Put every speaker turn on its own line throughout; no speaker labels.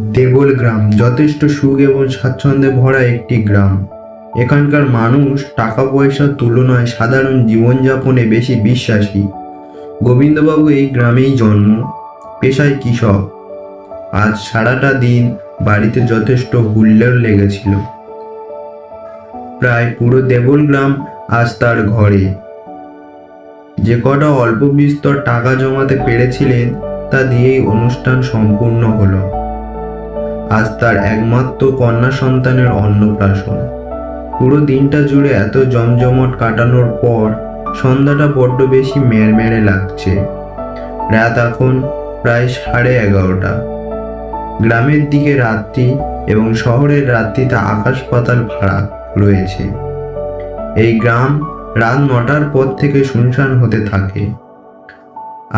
দেবল গ্রাম যথেষ্ট সুখ এবং স্বাচ্ছন্দ্যে ভরা একটি গ্রাম। এখানকার মানুষ টাকা পয়সার তুলনায় সাধারণ জীবনযাপনে বেশি বিশ্বাসী। গোবিন্দবাবু এই গ্রামেই জন্ম, পেশায় কৃষক। আজ সারাটা দিন বাড়িতে যথেষ্ট হুল্লোড় লেগেছিল। প্রায় পুরো দেবল গ্রাম আজ তার ঘরে। যে কটা অল্প বিস্তর টাকা জমাতে পেরেছিলেন তা দিয়েই অনুষ্ঠান সম্পূর্ণ হলো। আজ তার একমাত্র কন্যা সন্তানের অন্নপ্রাশন। পুরো দিনটা জুড়ে এত জমজমট কাটানোর পর সন্ধ্যাটা বড্ড বেশি মেড়মেড়ে লাগছে। রাত এখন প্রায় 11:30। গ্রামের দিকে রাত্রি এবং শহরের রাত্রিতে আকাশ পাতাল ফারাক রয়েছে। এই গ্রাম রাত 9টার পর থেকে শুনশান হতে থাকে।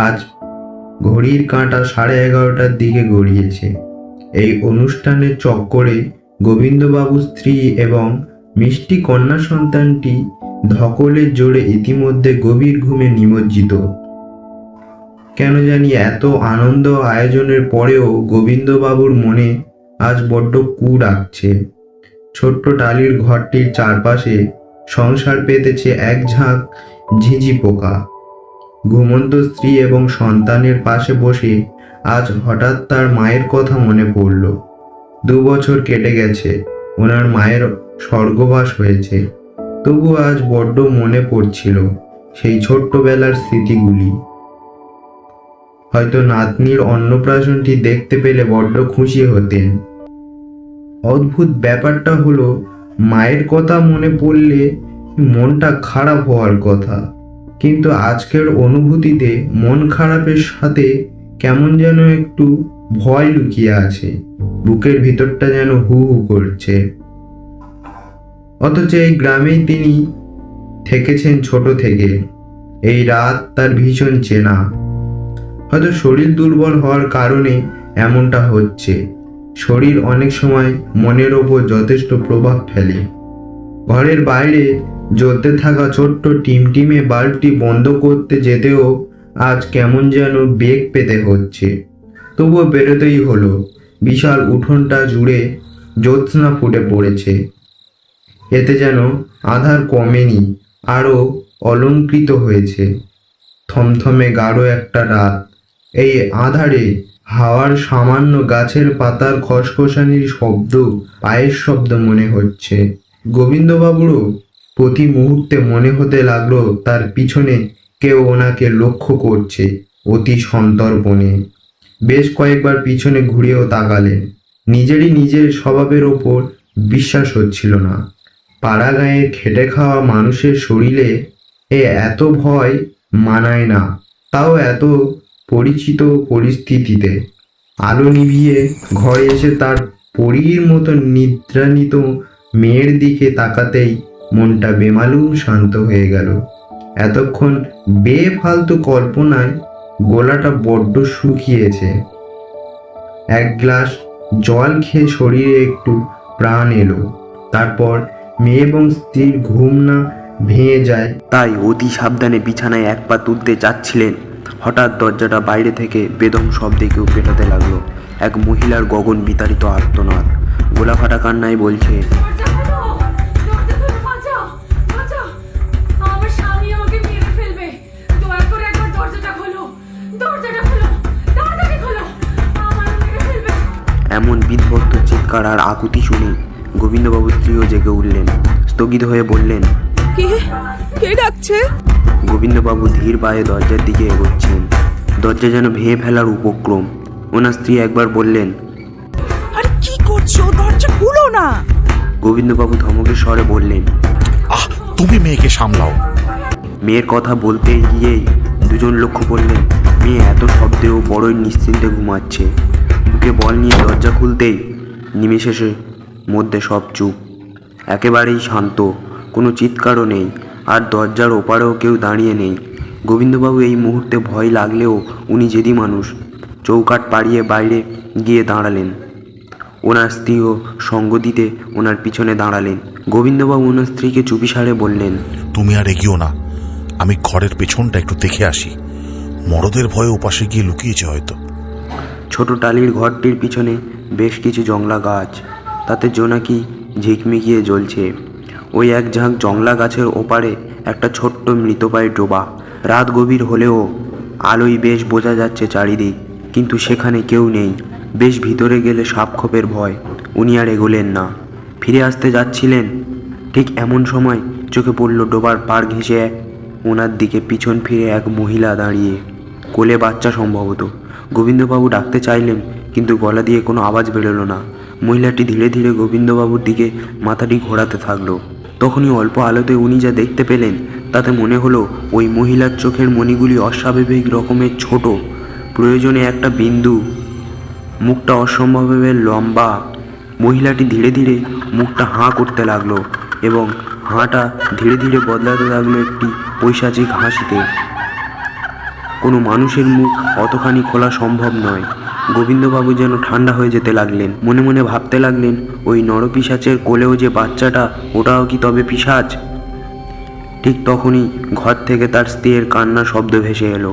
আজ ঘড়ির কাঁটা 11:30টার দিকে গড়িয়েছে। এই অনুষ্ঠানের চক্করে গোবিন্দবাবুর স্ত্রী এবং মিষ্টি কন্যা সন্তানটি ধকলের জোরে ইতিমধ্যে গভীর ঘুমে নিমজ্জিত। কেন জানি এত আনন্দ আয়োজনের পরেও গোবিন্দবাবুর মনে আজ বড্ড কু ডাকছে। ছোট্ট টালির ঘরটির চারপাশে সংসার পেতেছে এক ঝাঁক ঝিঁঝি পোকা। ঘুমন্ত স্ত্রী এবং সন্তানের পাশে বসে আজ হঠাৎ তার মায়ের কথা মনে পড়ল। 2 বছর কেটে গেছে, ওনার মায়ের স্বর্গবাস হয়েছে। তবু আজ বড্ড মনে পড়ছিল সেই ছোট্টবেলার স্মৃতিগুলি। হয়তো নাতনির অন্নপ্রাশনটি দেখতে পেলে বড্ড খুশি হতেন। অদ্ভুত ব্যাপারটা হলো, মায়ের কথা মনে পড়লে মনটা খারাপ হওয়ার কথা, কিন্তু আজকের অনুভূতিতে মন খারাপের সাথে কেমন যেন একটু ভয় লুকিয়ে আছে। বুকের ভিতরটা যেন হু হু করছে। অথচ এই গ্রামেই তিনি থেকেছেন ছোট থেকে। এই রাত তার ভীষণ চেনা। হয়তো শরীর দুর্বল হওয়ার কারণে এমনটা হচ্ছে। শরীর অনেক সময় মনের ওপর যথেষ্ট প্রভাব ফেলে। ঘরের বাইরে জ্বলতে থাকা ছোট্ট টিমটিমে বাল্বটি বন্ধ করতে যেতেও আজ কেমন যেন বেগ পেতে হচ্ছে। তবুও বেরোতেই হলো। বিশাল উঠোনটা জুড়ে জ্যোৎস্না ফুটে পড়েছে। এতে যেন আধার কমেনি, আরও অলঙ্কৃত হয়েছে। থমথমে গাঢ় একটা রাত। এই আধারে হাওয়ার সামান্য গাছের পাতার খসখসানির শব্দ পায়ের শব্দ মনে হচ্ছে। গোবিন্দবাবুরও প্রতি মুহূর্তে মনে হতে লাগলো তার পিছনে কেউ ওনাকে লক্ষ্য করছে অতি সন্তর্পণে। বেশ কয়েকবার পিছনে ঘুরেও তাকালেন। নিজের স্বভাবের ওপর বিশ্বাস হচ্ছিল না। পাড়া গাঁয়ের খেটে খাওয়া মানুষের শরীরে এত ভয় মানায় না, তাও এত পরিচিত পরিস্থিতিতে। আলো নিভিয়ে ঘরে এসে তার পরীর মতো নিদ্রান্বিত মেয়ের দিকে তাকাতেই মনটা বেমালুম শান্ত হয়ে গেল। এতক্ষণ বেফালতু কল্পনায় গলাটা বড্ড শুকিয়েছে। এক গ্লাস জল খেয়ে শরীরে একটু প্রাণ এলো। তারপর মেয়ে এবং স্ত্রীর ঘুম না ভেঙে যায় তাই অতি সাবধানে বিছানায় এক পা তুলতে যাচ্ছিলেন। হঠাৎ দরজাটা বাইরে থেকে বেদম শব্দে কেউ পেটাতে লাগলো। এক মহিলার গগন বিতাড়িত আর্তনাদ, গোলাফাটা কান্নায় বলছে, এমন বিধ্বস্ত চিৎকার আর আকুতি শুনে গোবিন্দবাবু স্ত্রীও জেগে উঠলেন। স্থগিত হয়ে বললেন,
কে ডাকছে?
গোবিন্দবাবু ধীর পায়ে দরজার দিকে এগোচ্ছেন। দরজা যেন ভেঙে ফেলার উপক্রম। ওনার স্ত্রী একবার বললেন,
আরে কি করছো? দরজা খুলো না।
গোবিন্দবাবু ধমকের স্বরে বললেন,
তুমি মেয়েকে সামলাও।
মেয়ের কথা বলতে গিয়েই দুজন লক্ষ্য করলেন মেয়ে এত শব্দেও বড়ই নিশ্চিন্তে ঘুমাচ্ছে। বুকে বল নিয়ে দরজা খুলতেই নিমেষের মধ্যে সব চুপ, একেবারেই শান্ত। কোনো চিৎকারও নেই, আর দরজার ওপারেও কেউ দাঁড়িয়ে নেই। গোবিন্দবাবু এই মুহূর্তে ভয় লাগলেও উনি জেদি মানুষ। চৌকাঠ পাড়িয়ে বাইরে গিয়ে দাঁড়ালেন। ওনার স্ত্রীও সঙ্গ দিতে ওনার পিছনে দাঁড়ালেন। গোবিন্দবাবু ওনার স্ত্রীকে চুপিসারে বললেন,
তুমি আর এগিও না, আমি ঘরের পেছনটা একটু দেখে আসি। মরদের ভয়ে ওপাশে গিয়ে লুকিয়েছে হয়তো।
ছোট টালির ঘরটির পিছনে
বেশ কিছু জংলা গাছ, তাতে জোনাকি ঝিকমিকিয়ে জ্বলছে। ওই এক ঝাঁক জংলা গাছের ওপারে একটা ছোট্ট মৃতপ্রায় ডোবা। রাত গভীর হলেও আলোয় বেশ বোঝা যাচ্ছে চারিদিক, কিন্তু সেখানে কেউ নেই। বেশ ভিতরে গেলে সাপখোপের ভয়, উনি আর এগোলেন না। ফিরে আসতে যাচ্ছিলেন, ঠিক এমন সময় চোখে পড়ল ডোবার পাড় ঘেঁষে ওনার দিকে পিছন ফিরে এক মহিলা দাঁড়িয়ে, কোলে বাচ্চা সম্ভবত। গোবিন্দবাবু ডাকতে চাইলেন, কিন্তু গলা দিয়ে কোনো আওয়াজ বেরোলো না। মহিলাটি ধীরে ধীরে গোবিন্দবাবুর দিকে মাথাটি ঘোরাতে থাকলো। তখনই অল্প আলোতে উনি যা দেখতে পেলেন তাতে মনে হলো ওই মহিলার চোখের মণিগুলি অস্বাভাবিক রকমের ছোট, প্রয়োজনে একটা বিন্দু। মুখটা অসম্ভবভাবে লম্বা। মহিলাটি ধীরে ধীরে মুখটা হাঁ করতে লাগলো এবং হাঁটা ধীরে ধীরে বদলাতে লাগলো একটি পৈশাচিক হাসিতে। কোনো মানুষের মুখ অতখানি খোলা সম্ভব নয়। গোবিন্দবাবু যেন ঠান্ডা হয়ে যেতে লাগলেন। মনে মনে ভাবতে লাগলেন, ওই নরপিশাচের কোলেও যে বাচ্চাটা, ওটাও কি তবে পিশাচ? ঠিক তখনই ঘর থেকে তার স্ত্রীর কান্নার শব্দ ভেসে এলো।